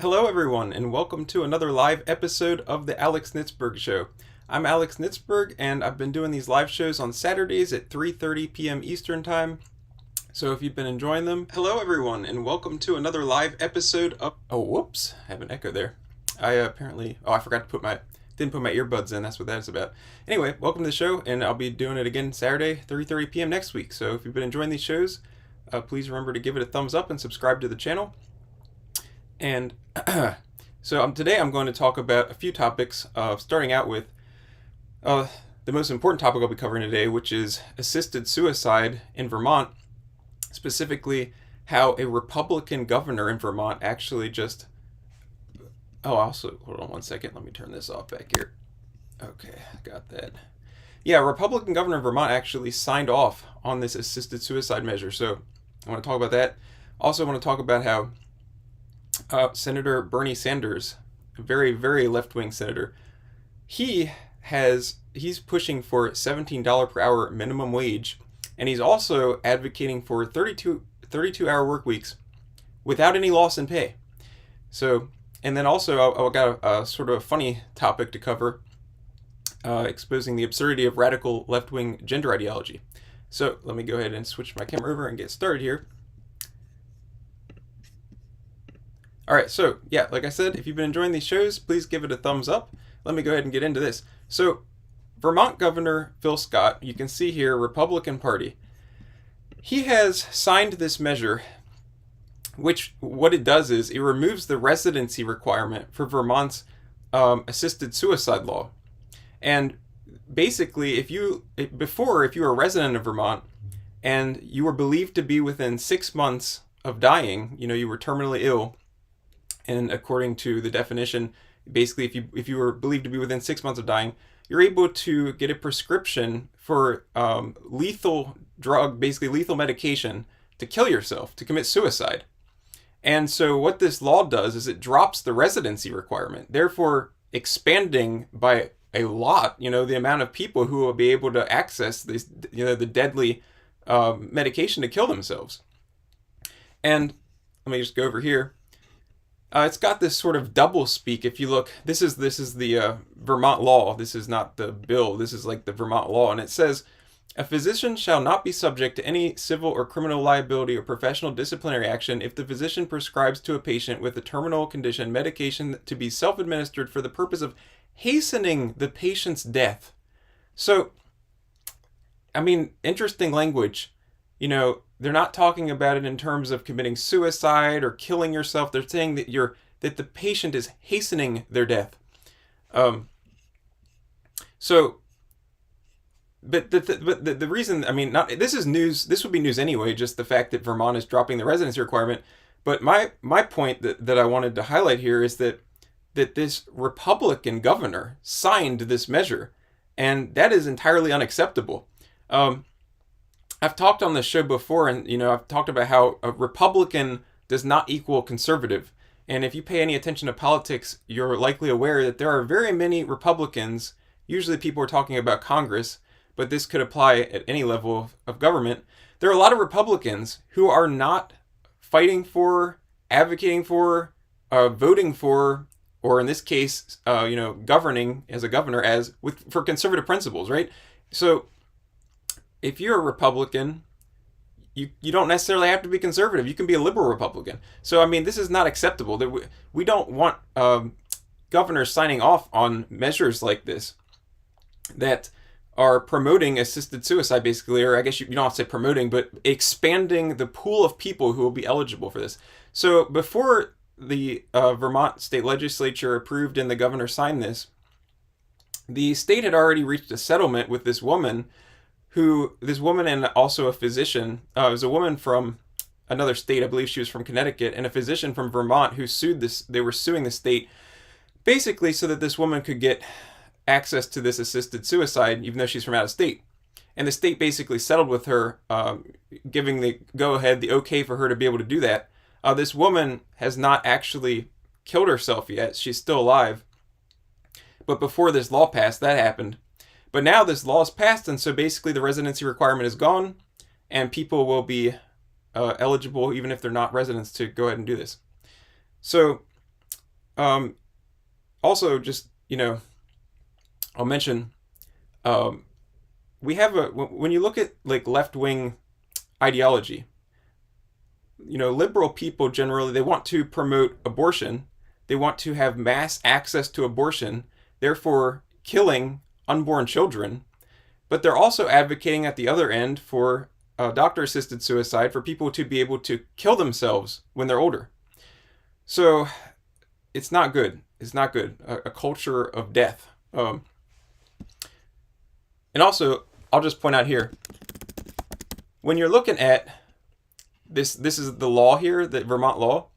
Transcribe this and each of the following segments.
Hello, everyone, and welcome to another live episode of the Alex Nitzberg Show. I'm Alex Nitzberg, and I've been doing these live shows on Saturdays at 3:30 p.m. Eastern Time. So if you've been enjoying them, hello, everyone, and welcome to another live episode of... Oh, whoops, I have an echo there. I forgot to didn't put my earbuds in. That's what that's about. Anyway, welcome to the show, and I'll be doing it again Saturday, 3:30 p.m. next week. So if you've been enjoying these shows, please remember to give it a thumbs up and subscribe to the channel. And today I'm going to talk about a few topics, starting out with the most important topic I'll be covering today, which is assisted suicide in Vermont, specifically how a Republican governor in Vermont actually just... Oh, also, hold on one second, let me turn this off back here. Okay, got that. Yeah, a Republican governor of Vermont actually signed off on this assisted suicide measure, so I want to talk about that. Also, I want to talk about how Senator Bernie Sanders, a very, very left-wing senator, he's pushing for $17 per hour minimum wage, and he's also advocating for 32-hour work weeks without any loss in pay. So, and then also I got a sort of a funny topic to cover, exposing the absurdity of radical left-wing gender ideology. So let me go ahead and switch my camera over and get started here. Alright, so yeah, like I said, if you've been enjoying these shows, please give it a thumbs up. Let me go ahead and get into this. So, Vermont Governor Phil Scott, you can see here, Republican Party, he has signed this measure, which what it does is it removes the residency requirement for Vermont's assisted suicide law. And basically, if you were a resident of Vermont and you were believed to be within 6 months of dying, you were terminally ill, and according to the definition, basically, if you were believed to be within 6 months of dying, you're able to get a prescription for lethal medication to kill yourself, to commit suicide. And so what this law does is it drops the residency requirement, therefore expanding by a lot, the amount of people who will be able to access this, the deadly medication to kill themselves. And let me just go over here. It's got this sort of double speak. If you look, this is the Vermont law. This is not the bill. This is like the Vermont law. And it says, a physician shall not be subject to any civil or criminal liability or professional disciplinary action if the physician prescribes to a patient with a terminal condition medication to be self-administered for the purpose of hastening the patient's death. So, I mean, interesting language. They're not talking about it in terms of committing suicide or killing yourself. They're saying that the patient is hastening their death. But the reason, this is news. This would be news anyway. Just the fact that Vermont is dropping the residency requirement. But my point that I wanted to highlight here is that this Republican governor signed this measure, and that is entirely unacceptable. I've talked on this show before, and I've talked about how a Republican does not equal conservative. And if you pay any attention to politics, you're likely aware that there are very many Republicans. Usually people are talking about Congress, but this could apply at any level of government. There are a lot of Republicans who are not fighting for, advocating for, voting for, or in this case, governing as a governor for conservative principles, right? So if you're a Republican, you don't necessarily have to be conservative. You can be a liberal Republican. So, this is not acceptable. We don't want governors signing off on measures like this that are promoting assisted suicide, basically, or I guess you don't have to say promoting, but expanding the pool of people who will be eligible for this. So before the Vermont state legislature approved and the governor signed this, the state had already reached a settlement with this woman and also a physician. It was a woman from another state, I believe she was from Connecticut, and a physician from Vermont who they were suing the state basically so that this woman could get access to this assisted suicide even though she's from out of state. And the state basically settled with her, giving the go-ahead, the okay for her to be able to do that. This woman has not actually killed herself yet. She's still alive. But before this law passed, that happened. But now this law is passed, and so basically the residency requirement is gone, and people will be eligible, even if they're not residents, to go ahead and do this. So Also, just, I'll mention, um, we have when you look at like left-wing ideology, liberal people generally, they want to promote abortion. They want to have mass access to abortion, therefore killing unborn children. But they're also advocating at the other end for doctor-assisted suicide, for people to be able to kill themselves when they're older. So it's not good. It's not good. A culture of death. And also, I'll just point out here, when you're looking at this is the law here, the Vermont law.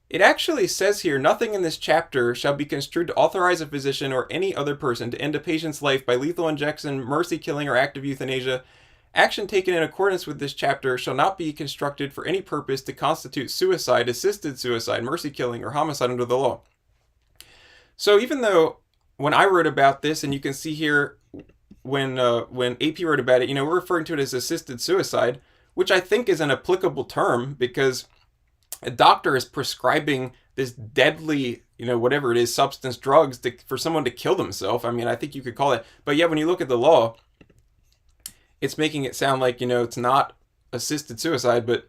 It actually says here, nothing in this chapter shall be construed to authorize a physician or any other person to end a patient's life by lethal injection, mercy killing, or active euthanasia. Action taken in accordance with this chapter shall not be constructed for any purpose to constitute suicide, assisted suicide, mercy killing, or homicide under the law. So even though when I wrote about this, and you can see here when AP wrote about it, we're referring to it as assisted suicide, which I think is an applicable term because a doctor is prescribing this deadly, whatever it is, substance, drugs for someone to kill themselves. I mean, I think you could call it. But yeah, when you look at the law, it's making it sound like, it's not assisted suicide. But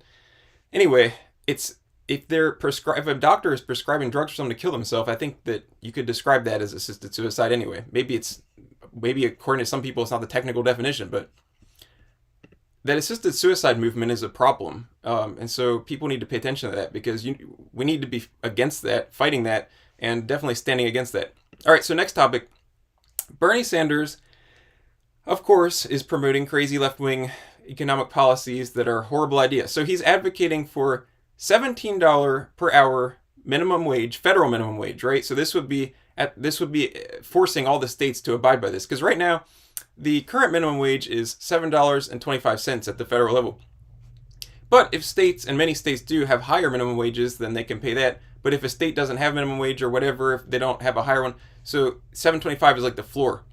anyway, if a doctor is prescribing drugs for someone to kill themselves, I think that you could describe that as assisted suicide anyway. Maybe according to some people, it's not the technical definition, but that assisted suicide movement is a problem. And so people need to pay attention to that because we need to be against that, fighting that, and definitely standing against that. All right, so next topic. Bernie Sanders, of course, is promoting crazy left-wing economic policies that are horrible ideas. So he's advocating for $17 per hour minimum wage, federal minimum wage, right? So this would be forcing all the states to abide by this, because right now the current minimum wage is $7.25 at the federal level. But if states, and many states do have higher minimum wages, then they can pay that. But if a state doesn't have minimum wage or whatever, if they don't have a higher one, so $7.25 is like the floor.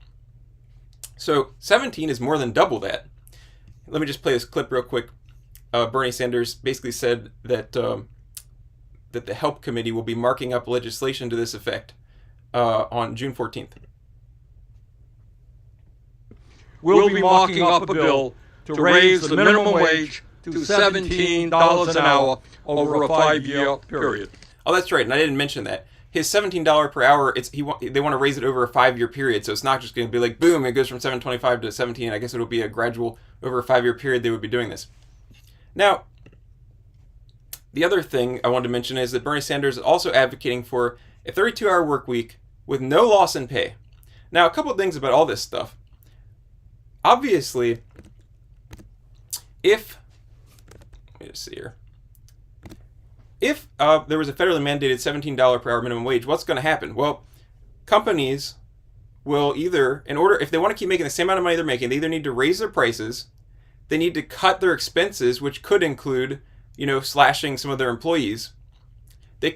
So 17 is more than double that. Let me just play this clip real quick. Bernie Sanders basically said that that the Help Committee will be marking up legislation to this effect on June 14th. We'll be marking up a bill to raise the minimum wage to $17 an hour over a 5-year period. Oh, that's right, and I didn't mention that. His $17 per hour, they want to raise it over a 5-year period, so it's not just going to be like, boom, it goes from $7.25 to $17. I guess it'll be a gradual, over a 5-year period they would be doing this. Now, the other thing I wanted to mention is that Bernie Sanders is also advocating for a 32-hour work week with no loss in pay. Now, a couple of things about all this stuff. Obviously, if there was a federally mandated $17 per hour minimum wage, what's going to happen? Well, companies will either, if they want to keep making the same amount of money they're making, they either need to raise their prices, they need to cut their expenses, which could include, slashing some of their employees. They're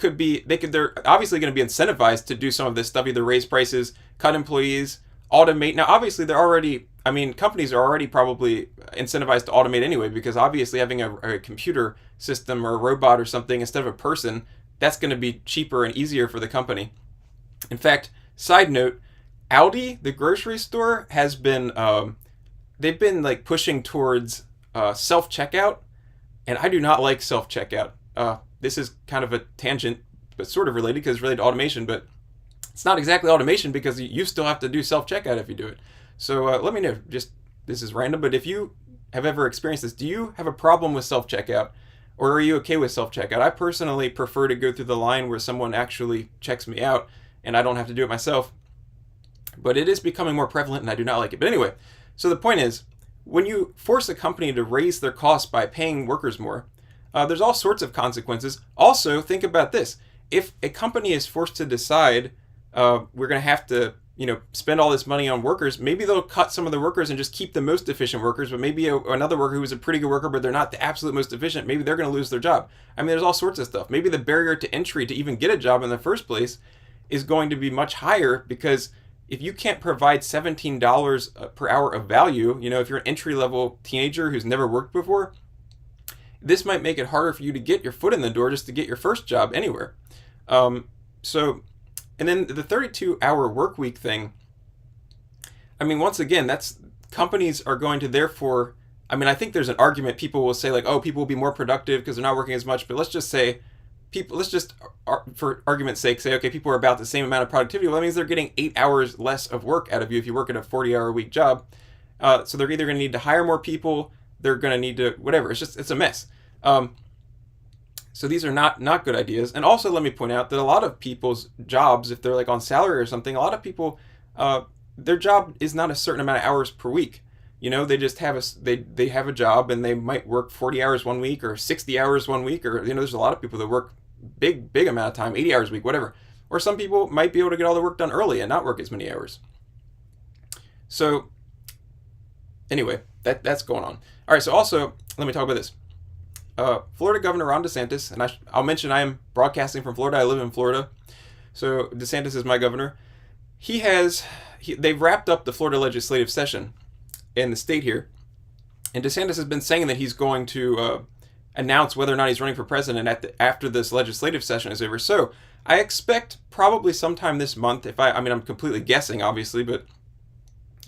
obviously going to be incentivized to do some of this stuff, either raise prices, cut employees, automate. Now, obviously, companies are already probably incentivized to automate anyway, because obviously having a computer system or a robot or something instead of a person, that's going to be cheaper and easier for the company. In fact, side note, Aldi, the grocery store, has been, they've been like pushing towards self-checkout, and I do not like self-checkout. This is kind of a tangent, but sort of related because it's related to automation, but it's not exactly automation because you still have to do self-checkout if you do it. So let me know, this is random, but if you have ever experienced this, do you have a problem with self-checkout, or are you okay with self-checkout? I personally prefer to go through the line where someone actually checks me out and I don't have to do it myself, but it is becoming more prevalent and I do not like it. But anyway, so the point is, when you force a company to raise their costs by paying workers more, there's all sorts of consequences. Also, think about this. If a company is forced to decide we're going to have to spend all this money on workers, maybe they'll cut some of the workers and just keep the most efficient workers, but maybe another worker who is a pretty good worker, but they're not the absolute most efficient, maybe they're going to lose their job. I mean, there's all sorts of stuff. Maybe the barrier to entry to even get a job in the first place is going to be much higher, because if you can't provide $17 per hour of value, if you're an entry-level teenager who's never worked before, this might make it harder for you to get your foot in the door just to get your first job anywhere. So, and then the 32-hour work week thing, I mean, once again, that's companies are going to therefore, I mean, I think there's an argument people will say like, oh, people will be more productive because they're not working as much. But let's just say let's just, for argument's sake, say, okay, people are about the same amount of productivity. Well, that means they're getting 8 hours less of work out of you if you work at a 40-hour-a-week job. So they're either going to need to hire more people, they're going to need to, whatever. It's a mess. So these are not good ideas. And also, let me point out that a lot of people's jobs, if they're like on salary or something, a lot of people, their job is not a certain amount of hours per week. You know, they just have they have a job and they might work 40 hours one week or 60 hours one week, or, you know, there's a lot of people that work big amount of time, 80 hours a week, whatever. Or some people might be able to get all their work done early and not work as many hours. So anyway, that's going on. All right, so also, let me talk about this. Florida Governor Ron DeSantis, and I'll mention I am broadcasting from Florida. I live in Florida. So DeSantis is my governor. They've wrapped up the Florida legislative session in the state here. And DeSantis has been saying that he's going to announce whether or not he's running for president after this legislative session is over. So I expect probably sometime this month, I'm completely guessing, obviously, but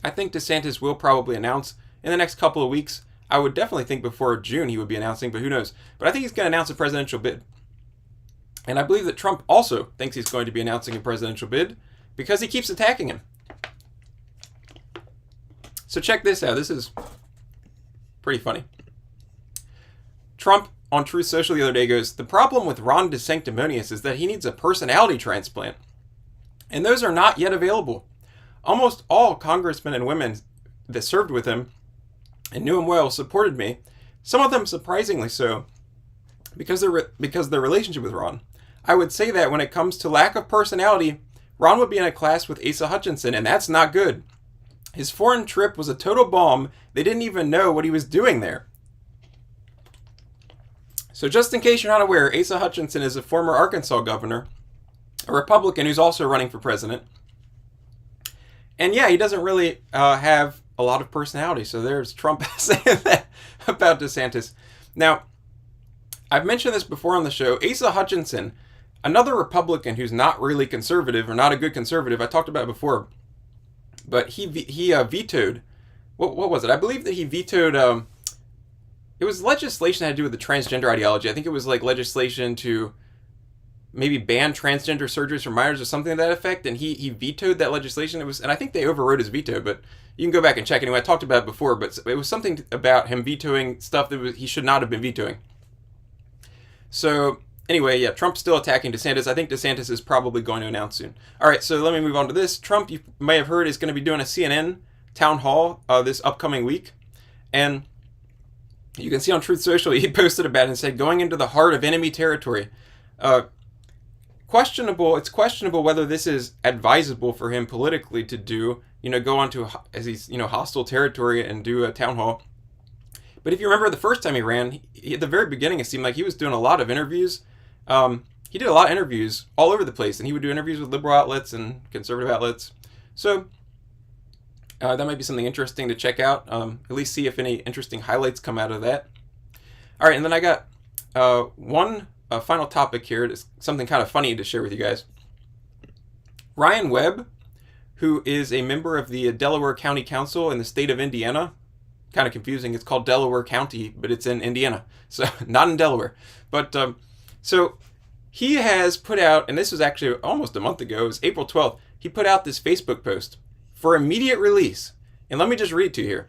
I think DeSantis will probably announce in the next couple of weeks. I would definitely think before June he would be announcing, but who knows. But I think he's going to announce a presidential bid. And I believe that Trump also thinks he's going to be announcing a presidential bid because he keeps attacking him. So check this out. This is pretty funny. Trump on Truth Social the other day goes, the problem with Ron DeSanctimonious is that he needs a personality transplant. And those are not yet available. Almost all congressmen and women that served with him and knew him well supported me. Some of them surprisingly so, because their relationship with Ron. I would say that when it comes to lack of personality, Ron would be in a class with Asa Hutchinson, and that's not good. His foreign trip was a total bomb. They didn't even know what he was doing there. So just in case you're not aware, Asa Hutchinson is a former Arkansas governor, a Republican who's also running for president. And yeah, he doesn't really have a lot of personality. So there's Trump saying that about DeSantis. Now, I've mentioned this before on the show. Asa Hutchinson, another Republican who's not really conservative or not a good conservative, I talked about it before, but he vetoed, what was it? I believe that he vetoed, it was legislation that had to do with the transgender ideology. I think it was like legislation to maybe ban transgender surgeries for minors or something to that effect, and he vetoed that legislation. And I think they overrode his veto, but you can go back and check. Anyway, I talked about it before, but it was something about him vetoing stuff that he should not have been vetoing. So anyway, yeah, Trump's still attacking DeSantis. I think DeSantis is probably going to announce soon. All right, so let me move on to this. Trump, you may have heard, is going to be doing a CNN town hall this upcoming week, and you can see on Truth Social, he posted about it and said, going into the heart of enemy territory. It's questionable whether this is advisable for him politically to do, go onto, as he's, hostile territory and do a town hall. But if you remember the first time he ran, at the very beginning, it seemed like he was doing a lot of interviews. He did a lot of interviews all over the place, and he would do interviews with liberal outlets and conservative outlets. So that might be something interesting to check out, at least see if any interesting highlights come out of that. All right, and then I got one final topic here. It's something kind of funny to share with you guys. Ryan Webb, who is a member of the Delaware County Council in the state of Indiana. Kind of confusing. It's called Delaware County, but it's in Indiana, so not in Delaware. But so he has put out, and this was actually almost a month ago, it was April 12th, he put out this Facebook post for immediate release. And let me just read to you here.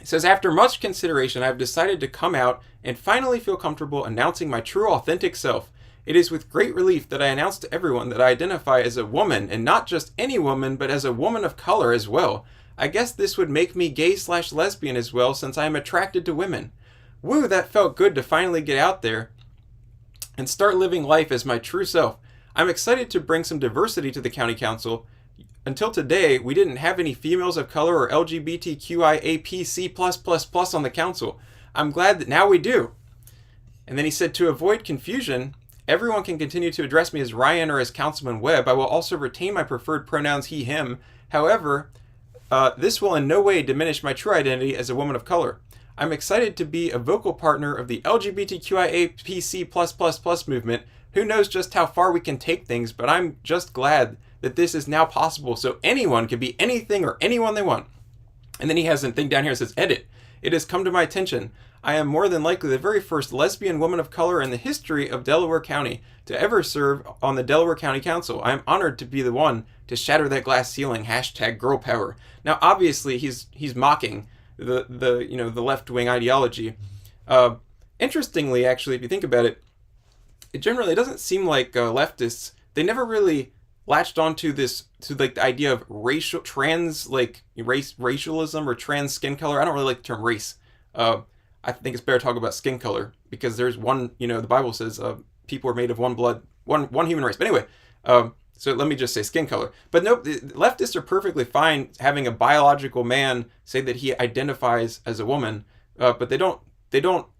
It says, after much consideration, I've decided to come out and finally feel comfortable announcing my true authentic self. It is with great relief that I announce to everyone that I identify as a woman, and not just any woman, but as a woman of color as well. I guess this would make me gay/lesbian as well, since I am attracted to women. Woo, that felt good to finally get out there and start living life as my true self. I'm excited to bring some diversity to the county council. Until today, we didn't have any females of color or LGBTQIAPC+++ on the council. I'm glad that now we do. And then he said, to avoid confusion, everyone can continue to address me as Ryan or as Councilman Webb. I will also retain my preferred pronouns he, him. However, this will in no way diminish my true identity as a woman of color. I'm excited to be a vocal partner of the LGBTQIAPC+++ movement. Who knows just how far we can take things, but I'm just glad that this is now possible so anyone can be anything or anyone they want. And then he has a thing down here that says, edit. It has come to my attention. I am more than likely the very first lesbian woman of color in the history of Delaware County to ever serve on the Delaware County Council. I am honored to be the one to shatter that glass ceiling. #girl power. Now, obviously, he's mocking the left-wing ideology. Interestingly, actually, if you think about it, it generally doesn't seem like leftists, they never really latched onto the idea of racialism or trans skin color. I don't really like the term race. I think it's better to talk about skin color, because there's one, the Bible says people are made of one blood, one human race. But anyway, so let me just say skin color. But nope, the leftists are perfectly fine having a biological man say that he identifies as a woman, but they don't,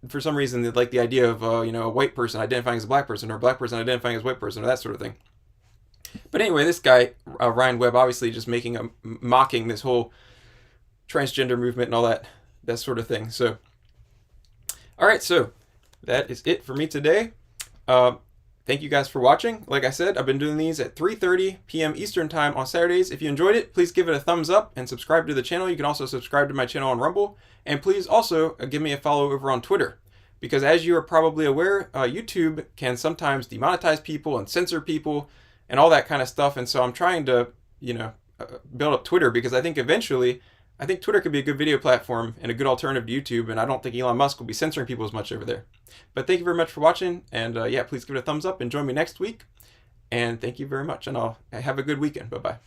for some reason, they like the idea of, a white person identifying as a black person, or a black person identifying as a white person, or that sort of thing. But anyway, this guy, Ryan Webb, obviously just mocking this whole transgender movement and all that sort of thing. So, all right, so that is it for me today. Thank you guys for watching. Like I said, I've been doing these at 3:30 p.m. Eastern Time on Saturdays. If you enjoyed it, please give it a thumbs up and subscribe to the channel. You can also subscribe to my channel on Rumble. And please also give me a follow over on Twitter. Because as you are probably aware, YouTube can sometimes demonetize people and censor people and all that kind of stuff. And so I'm trying to, build up Twitter, because I think eventually, Twitter could be a good video platform and a good alternative to YouTube, and I don't think Elon Musk will be censoring people as much over there. But thank you very much for watching, and please give it a thumbs up and join me next week. And thank you very much, and I'll have a good weekend. Bye-bye.